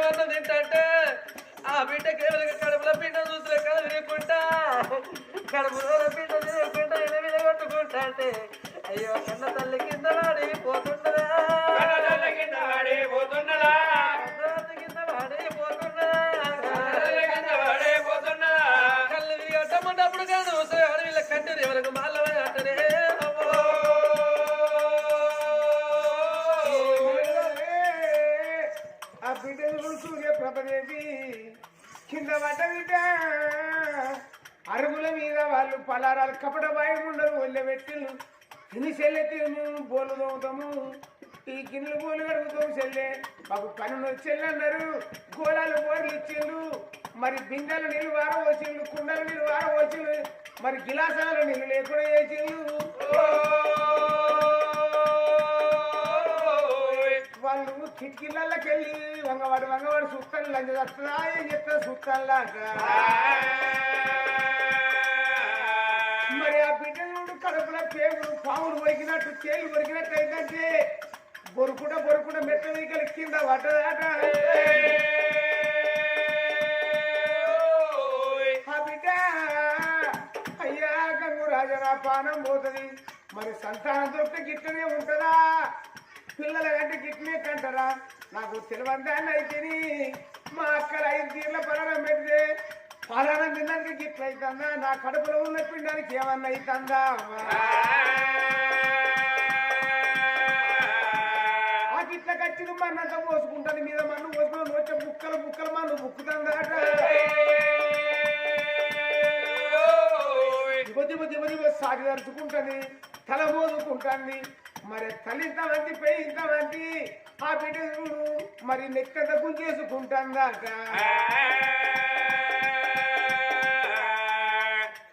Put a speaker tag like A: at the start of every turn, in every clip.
A: అన్న తింటే ఆ బిడ్డ కేవలం కడుపులో పిండ చూసులే కళ్ళు తినకుంటా కడుపులో పిండ తినకుంటా ఇలా కొట్టుకుంటా అంటే అయ్యో కన్న తల్లి కింద వాడి పోతుండదా కింద వాడి పోతున్నదా కింద వాడి పోతున్నదా కళ్ళు అట్టమంటప్పుడు కాదు అడవిలో కట్టరు ఎవరికి మాల్లవని అంటనే
B: ఆ బిడ్డలు సూర్య ప్రభదేవి కింద పడ్డ బిడ్డ అరుగుల మీద వాళ్ళు పలారాలు కపట భయం ఉండరు ఒళ్ళె పెట్టిళ్ళు తిని చెల్లె తిను బోలు తోముతాము ఈ గిన్నెలు బోలు కడుగుతాము చెల్లె మాకు పనులు చెల్లన్నారు గోళాలు బోర్లు ఇచ్చిండు మరి బిందెలు నీళ్ళు వారం వచ్చిండు కుండలు నీళ్ళు వారం వచ్చిండు మరి గిలాసాల నీళ్ళు లేకుండా చేసిండు వాళ్ళు కిటికీలకి వెళ్ళి వంగవాడు చూస్తాను లంచ వస్తుందా ఏం చెప్తారు చూస్తానులా మరి ఆ బిడ్డలు కడుపులో పేగులు పాములు కొరికినట్టు తేలు కొరికినట్టు ఏంటంటే బొరుకుట మెట్ట దిగలు కింద పడ్డదాట ఆ బిడ్డ అయ్యా గంగు రాజనా పానం పోతుంది మరి సంతానం దొరికితే గిట్టనే ఉంటుందా పిల్లల కంటే గిట్నే కంటారా నాకు తెలివందాన్ని అయితే మా అక్కల 5 తీర్ల పలారం పెడితే పలారం తినడానికి గిట్ల అవుతుందా నా కడుపులో ఉన్న పిండానికి ఏమన్నా అవుతుందా ఆ గిట్ల కచ్చిన మన్నంతా పోసుకుంటుంది మీద మన్ను పోసుకుని వచ్చే బుక్కలు మన్ను బుక్కుతుందాట దిబ సాగి దరుచుకుంటుంది తల మోదుకుంటుంది మరి తల్లి ఇంతమంది పెయి ఇంతమంది ఆ బిడ్డను మరి నెక్కద గుంజేసుకుంటుందాక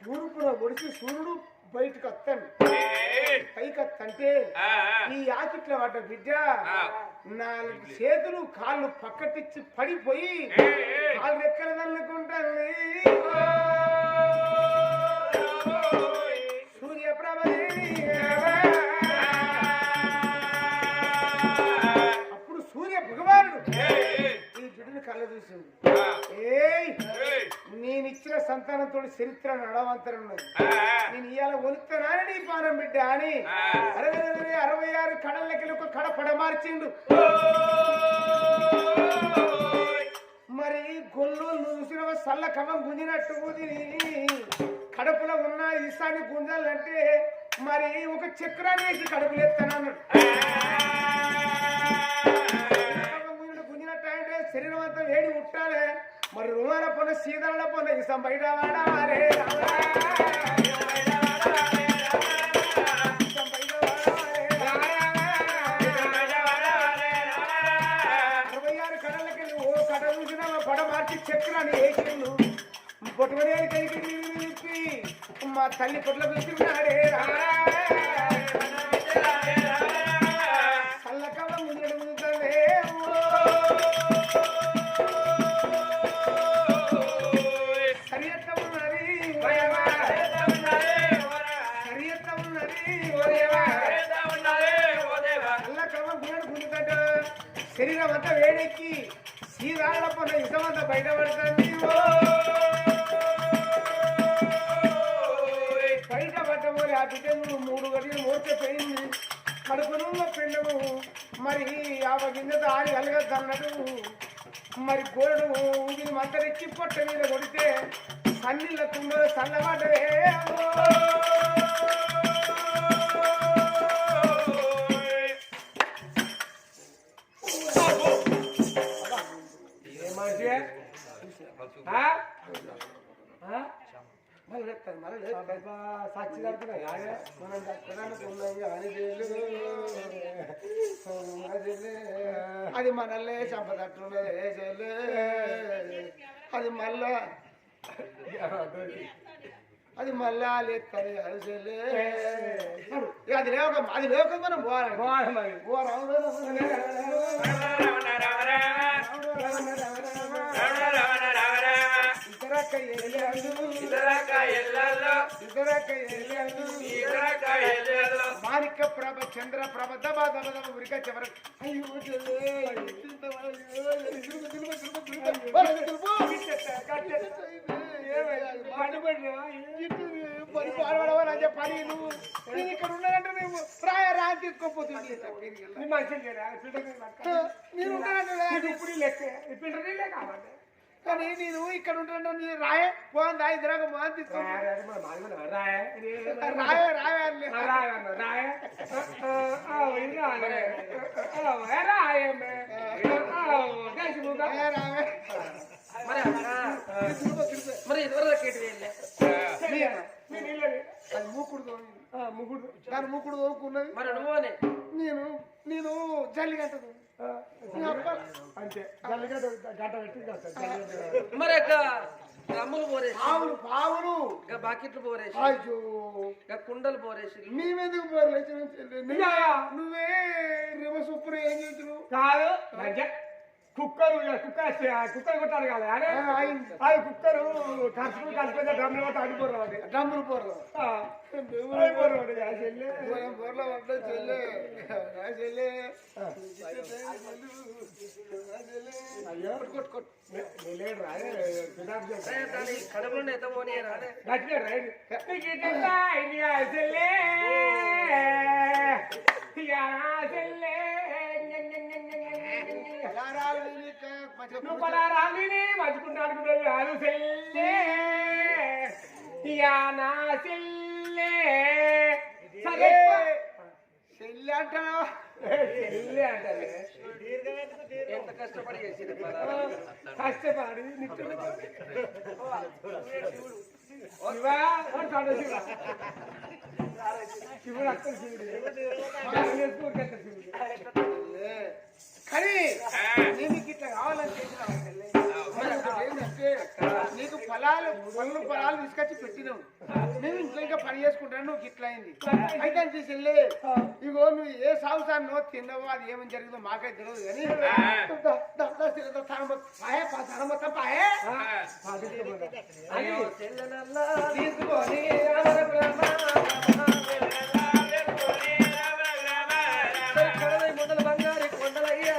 B: తూర్పున ఒడిసి సూర్యుడు బయటకు వస్తాను పైకి వస్తంటే ఈ ఆకిట్ల పడ్డ బిడ్డ 4 చేతులు కాళ్ళు పక్కటిచ్చి పడిపోయి కాళ్ళు రెక్కల తల్లుకుంటుంది సూర్యప్రభదేవి అప్పుడు సూర్య భగవానుడు ఈ బిడ్డను కళ్ళ చూసింది నేను ఇచ్చిన సంతానంతో చరిత్ర నడవంతరం ఉన్నది నేను ఇవాళ ఒలుస్తానని పానం బిడ్డ అని 66 కడలకి ఒక కడ పడమార్చిండు మరి గొల్లు చూసిన సల్ల కవం గుంజినట్టు కడుపులో ఉన్న ఇసాన్ని గుంజాలంటే మరి ఒక చక్రాన్ని వేసి కడుపులు ఎత్తానన్నాడు గుంజినట్టు అంటే శరీరం అంతా వేడి ఉట్టాలి మరి రుమాల పొన్న సీతల పొన్న ఇసం బయట వాడాలి 66 కడలకి ఓ కడ చూసిన పడ మార్చి చక్రాన్ని వేసిండు పొట్టుమనే కలిగి మా తల్లి పొట్ల పిలిచినాడే చల్లకవ ముందు ముందుతానే సరియత్త ఉన్నది చల్లకవ గుండెడు గుండుకట శరీరం అంతా వేడెక్కి సీరాళ్ళ పొన్న ఇసమంతా బయటపడుతుంది బయటపడ్డమని ఆ బిడ్డను 3 గడియలు మోర్చపోయింది కడుపునున్న పిండము మరి ఆ గింజతో ఆడి కలగద్దన్నట్టు మరి గోడను ఊగిని మంతరిచ్చి పొట్ట మీద కొడితే సన్నిళ్ళ కుండలు చల్లబడ్డవే సాక్షి అది మనల్లే చంపదట్టున్నదే అది మళ్ళా అది మళ్ళా లేస్తుంది అది లేక మనం మాణిక ప్రభ చంద్ర ప్రభ దబ దబ దబ ఉరిక చివర అయ్యో చెల్లే పని నువ్వు నేను ఇక్కడ ఉన్నానంటే నువ్వు రా తీసుకోపోతుంది నేను ఉంటానంటే ఇప్పుడు లెక్క ఫిల్టర్ నీళ్ళే కావాలి కానీ నేను ఇక్కడ ఉంటాను నేను రాయే పోను రాయి ఇద్దరు మోహన్ తీసుకో రాయే
A: మరి ఇదివరకు
B: అది మూకుడు ముగ్గుడు దాని మూకుడు తోముకున్నది
A: మరి నువ్వునే
B: నేను జల్లిగంట అంతే జల్లిగంట గంట పెట్టి
A: మరి రమ్ములు పోరేసి
B: పావులు
A: బాకెట్లు పోరేసి
B: అయ్యో
A: కుండలు పోరేసి
B: మేమెందుకు పోరలేదు నువ్వే రివర్స్ ఉప్పుడు ఏం చేస్తున్నావు కాదు కుక్కర్ కొట్టాలి కదా అది కుక్కరు కలిపితే డ్రమ్ములు పట్టి అడిపోరు డ్రమ్ములు పోరు బోర్లో పడ్డా చెల్లె
A: కడుపులో ఎంత పోనీ
B: నువ్వు పలారాలిని మంచుకుంటాను రాదు సెల్లే నా సెల్లే సరే సెల్లి అంటావా సెల్లి అంటారు
A: ఎంత కష్టపడి చేసింది
B: కష్టపడి శివుడు అక్కడ శివుడు కానీ నేను ఇట్లా కావాలని ఏంటంటే నీకు పొలాలు తీసుకొచ్చి పెట్టినావు మేము ఇంట్లో ఇంకా పని చేసుకుంటాను నువ్వు ఇట్లా అయింది అయితే తీసుకెళ్ళి ఇగో నువ్వు ఏ సాగుతానో తిన్నావో అది ఏమని జరిగిందో మాకైతే తెలియదు కానీ మొత్తం పాయే తీసుకొని బంగారు కొండలయ్యా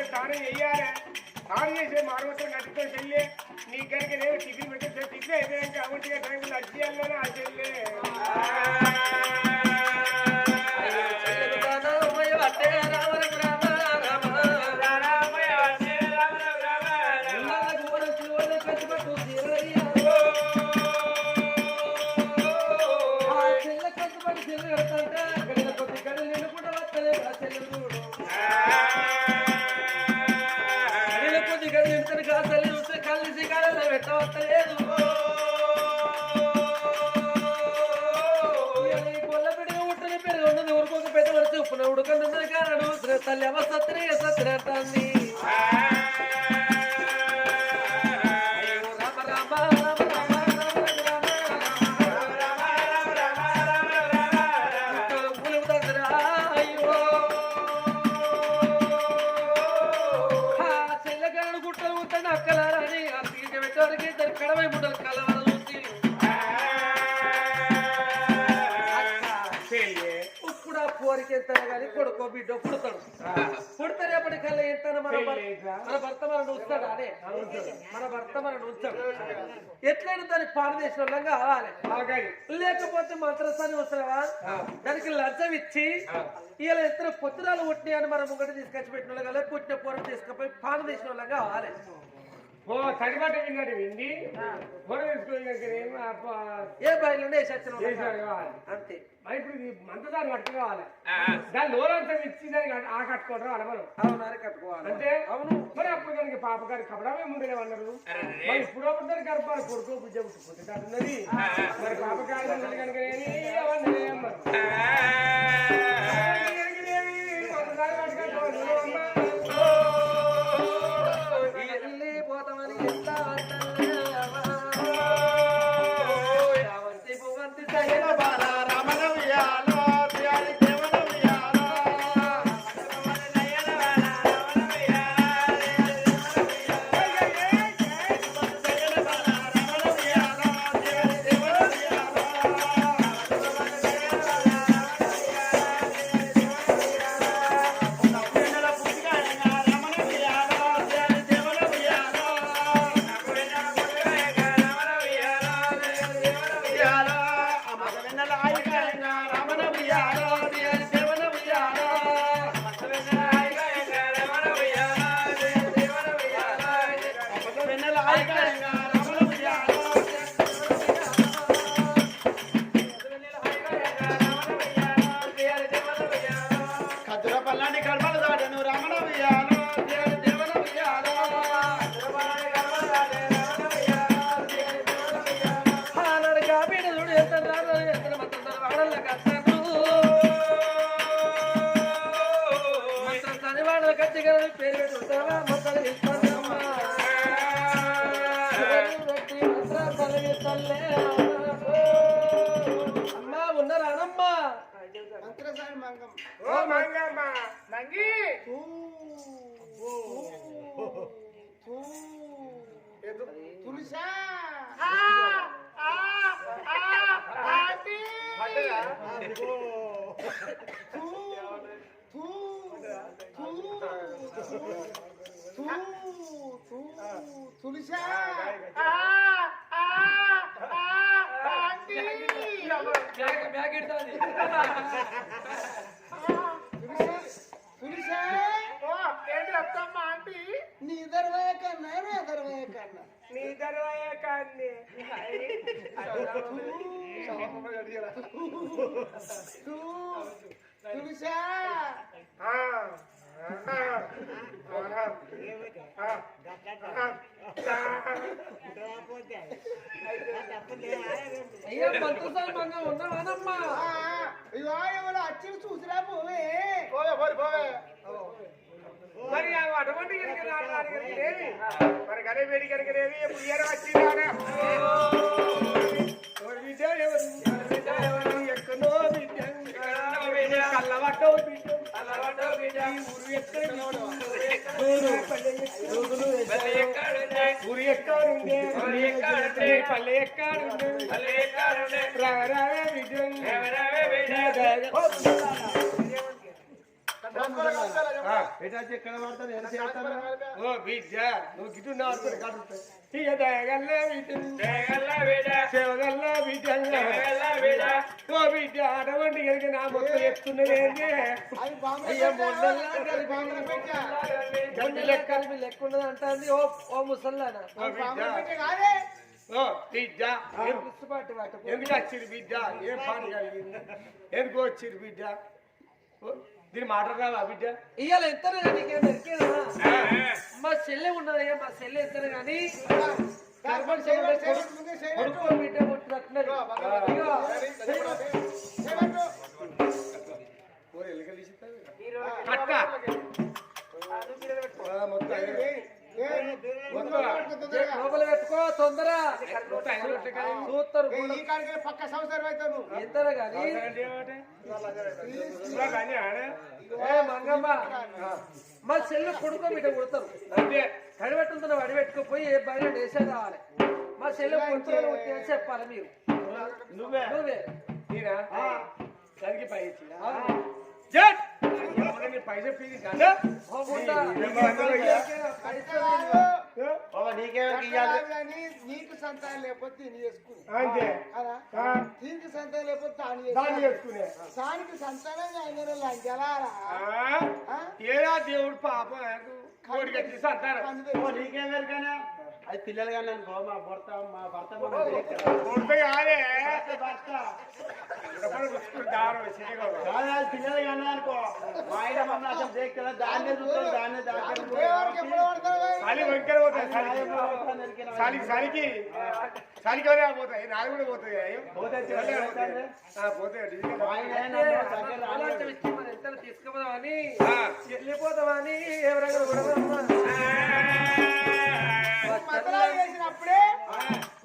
B: స్నానం చెయ్యాలి స్నానం చేసే మానవత్వం నడితో చెల్లి నీ కనుక నేను టిఫిన్ పెట్టే టిఫిన్ అయిపోయాక అవంటిగా టైంలో నడిచేయాలని ఆ చెల్లి తల్లి అవ సత్రే సత్రంటాంది చెల్లగాడు గుట్టలు ఉంటాడు అక్కలారని అక్కడికి పెట్టడానికి ఇద్దరు కడవై ముట్టలు కలవర చూసి ఇప్పుడు ఆ పోరికి ఎంత కానీ కొడుకో
A: బిడ్డ పుడతాడు. పుడితే రేపటికల్లా ఏంటన్నా మన భర్త మనల్ని ఉంచాడు అనే మన భర్త మనల్ని ఉంచాడు. ఎట్లయినా దానికి పారదేశం వల్ల కావాలి. లేకపోతే మంత్రస్థానం వస్తున్నావా దానికి లంచం ఇచ్చి ఇలా ఇద్దరు పొత్తురాలు పుట్టినాయి అని మనం ముంగట తీసుకొచ్చి పెట్టిన వాళ్ళు కదా పుట్టిన పూర్వం తీసుకుపోయి పారదేశం వల్ల కావాలి.
B: తడిబట్ట విన్నాడు విండి
A: ఏ బయలుండే అంతే.
B: ఇప్పుడు మంతదాన్ని కట్టు కావాలి దాని లోనంతా ఇచ్చి దానికి ఆ కట్టుకోవడం అలా మనం
A: అవునారే కట్టుకోవాలి
B: అంటే అవును. మరి అప్పుడు దానికి పాప గారి కపడమే ముందే అన్నారు. మరి ఇప్పుడు ఒకటి గర్భాలు కొడుకు బుజ్జ పుట్టుకుంటున్నది. మరి పాప గారి కనుక అమ్మా ఉన్నారా అమ్మా నంగి తులసా తులసా నీ దర్వాయ కన్నా నా దర్వాయ కన్నా నీ దర్వాయ కన్నే తులసా అయ్యా మంత్రసారి మంగా ఉన్నావానమ్మా ఎవరు వచ్చి చూసిరా పోవే మరి అటువంటి మరి గడే వేడి కనుకనేది వచ్చిందా ఎక్కడో కళ్ళబట్టవు ఊరు ఎక్కడుండే పల్లె ఎక్కడుండే రావే విజయం ఎక్కడ పడతాను ఎలా చేస్తాను ఓ బిడ్డ నువ్వు గిట్టు ఓ బిడ్డ అటువంటి కనుక నా మొత్తం చెప్తున్నది లెక్క ఉన్నది అంటే ఓ ముసల్లానా బిడ్డ ఎందుకు వచ్చిరు బిడ్డ ఏం పాట కలిగింది ఎందుకు వచ్చిరు బిడ్డ దీని మాట రావా బిడ్డ ఇవాళ ఎత్తారు కానీ మా చెల్లె ఉన్నదయ్యా మా చెల్లె ఎత్తారు కానీ కొడుకో బిడ్డ పుట్టినట్టున్నది లోపల పెట్టుకో తొందర చూస్తారు పక్క సంవత్సరం అవుతాను ఎంతరా కానీ మంగమ్మ మా చెల్లు కొడుకో బిడ్డ కొడతారు అంటే కడిపెట్టుతున్న వడిపెట్టుకోపోయి ఏ బయట వేసే కావాలి మా చెల్లు కొడుతున్నారు చెప్పాలి మీరు నువ్వే నువ్వే దానికి పై పైసలు పీకి
A: పోకుండా
C: నీకు సంతానం లేకపోతే నీ చేసుకుని
B: అంతే
C: దీనికి సంతానం లేకపోతే
B: దాన్ని చేసుకునే
C: దానికి సంతానం అయిన లంచాలారా
B: ఏడా దేవుడు పాప కోడికి వచ్చి సంతానం
D: నీకేం వెరకనా అది పిల్లలు కానీ అనుకో మా భర్త
B: కొడుకు కాదే
D: భర్త
B: దారం చిన్నగా
D: కాదు అది పిల్లలు కానీ అనుకో మా ఆయన మమ్మల్ని అసలు దేక్తారా దాన్నే చూస్తారు దాన్నే
B: చలి వంకర పోతాయి చలికి చలికి పోతాయి నాది కూడా పోతాయి
A: అలాంటి విషయం మనం ఎంత తీసుకుపోదామని వెళ్ళిపోదామని ఎవరైనా
C: మతలాలు వేసినప్పుడే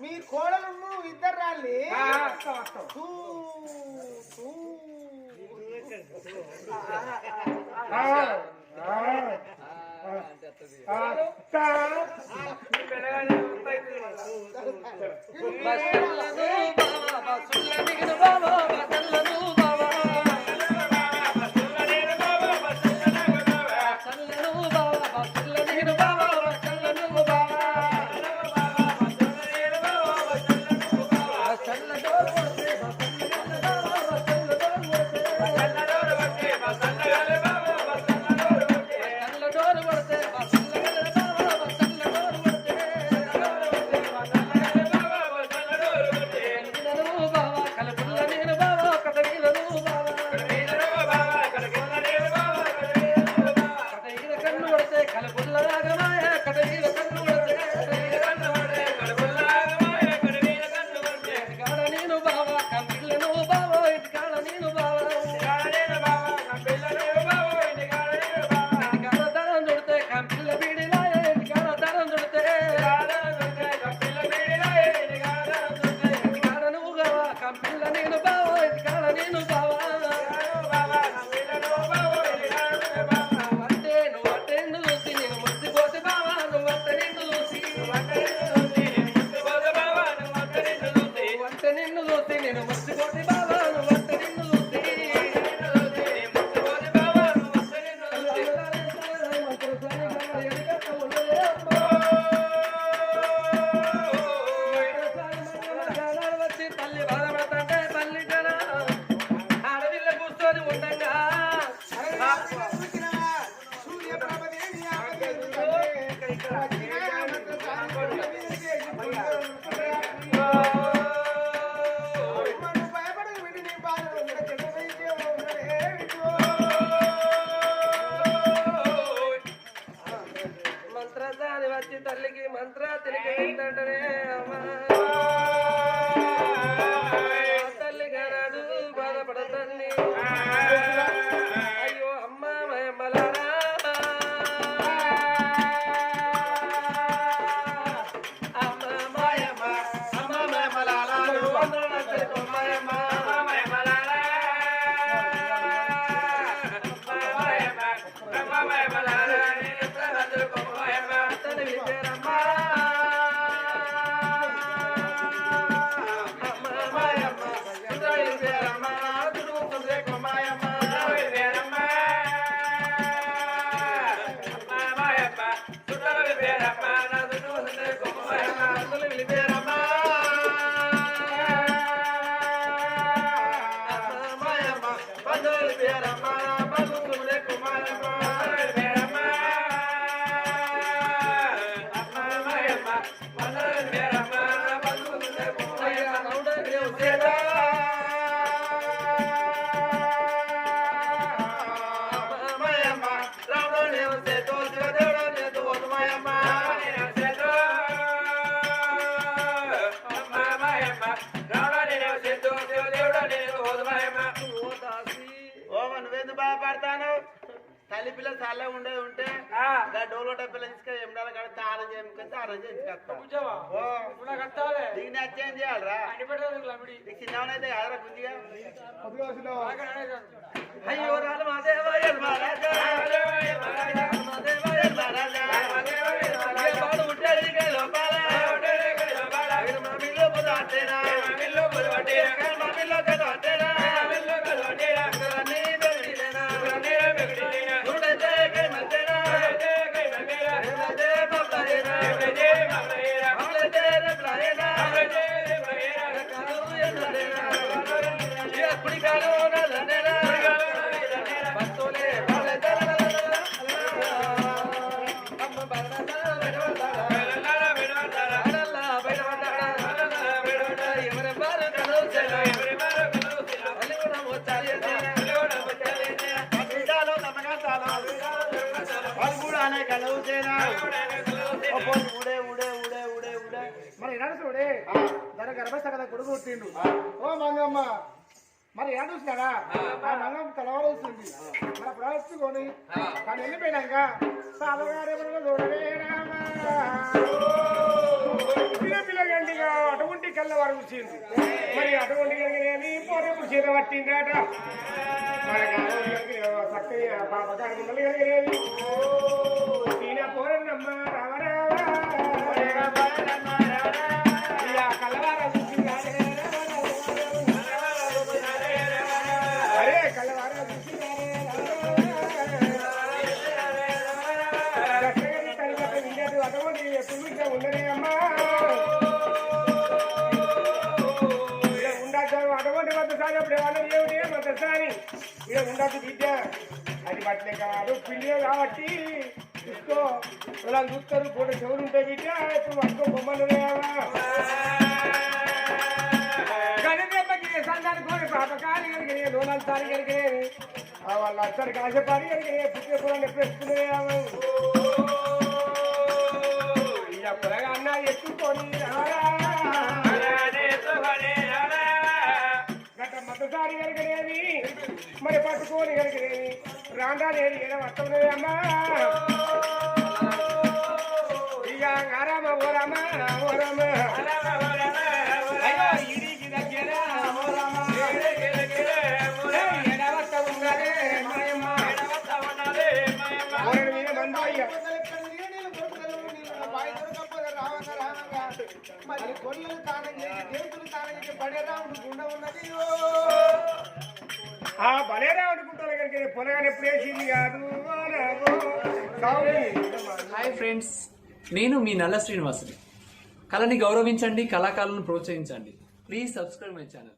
C: మీ కోడలు ఇద్దరు రాళ్ళి
A: మంత్రదాని వచ్చి తల్లికి మంత్ర తిరిగి ఏంటంటే తల్లి గారు బాధపడతాన్ని అయ్యో అమ్మ మయమ్మలారా అమ్మ మాయమ్మ అమ్మ మయమ్మలారా మాయమ్మ
D: బాధపడతాను తల్లి పిల్లలు చాలా ఉండే ఉంటే డోలో డబ్బులు తీసుకొని ఎమ్మెల కడితే ఆనం చేయకపోతే ఆనం చేయించుకొస్తా దీన్ని వచ్చేం చేయాలరా నీకు చిన్నవనైతే కాదరా గుంజిగా
A: అయ్యో రాజు మాదేవయ్య మహారాజా మామిలో
B: ఏడాడు చూడే దాని గర్భస్థ కదా కొడుకు పుట్టిండు ఓ మంగమ్మ మరి ఏడు చూసినారా ఆ మంగమ్మ తలవారు వస్తుంది మన ప్రాణించుకొని కానీ వెళ్ళిపోయినాక సాధగారు చూడలే పిల్లగండిగా అటువంటి కళ్ళ వారు కూర్చింది మరి అటువంటి కలిగిన పోరే చీర పట్టిందట చక్కని పాపకారి ముందలు కలిగినవి ఈయన పోరన్నమ్మ కళ్ళవారా చూసిందా అరే కళ్ళవారా చూసిందారే అటువంటి ఎప్పుడు ఉండనే అమ్మా అటువంటి మొదటిసారి అప్పుడు ఏమన్నా ఏమిటి మొదటిసారి ఇక ఉండదు విద్య అది పట్లే కాదు పిల్లే కాబట్టి చూసుకో ఇలా చూస్తారు కూడా చెవులు ఉంటాయి విద్య ఇప్పుడు పట్టుకో బొమ్మలు కనిపెప్పకి సంతానికి కోరి పాపకారి కలిగినాయి లోనాలు కలిగినాయి వాళ్ళు అందరికి ఆశపారి కలిగినాయి పుట్టే పొలాన్ని ఎప్పుడు ఎత్తుకునే ఇక పొలగా అన్న ఎత్తుకొని మొదటిసారి కలిగినవి మరి పట్టుకోని కలిగినవి రాండాలేని వస్తుంది అమ్మా ఇక రామ ఓరమ్మ ఓరమ్మ అయ్యో ఇడికి దగ్గర ఎడవత్త ఉన్నదే మాయమ్మ మీద మందయ్య
C: మరి కొల్లలు తానం చేసి దేవుతులు తానం చేసి పడేరాముడు గుండె ఉన్నది
B: ఆ బలేరావుడి గుంటలు కనుక పొలగానే ఎప్పుడు వేసింది కాదు
E: హాయ్ ఫ్రెండ్స్, నేను మీ నల్ల శ్రీనివాసుని. కళని గౌరవించండి, కళాకారులను ప్రోత్సహించండి. Please subscribe my channel.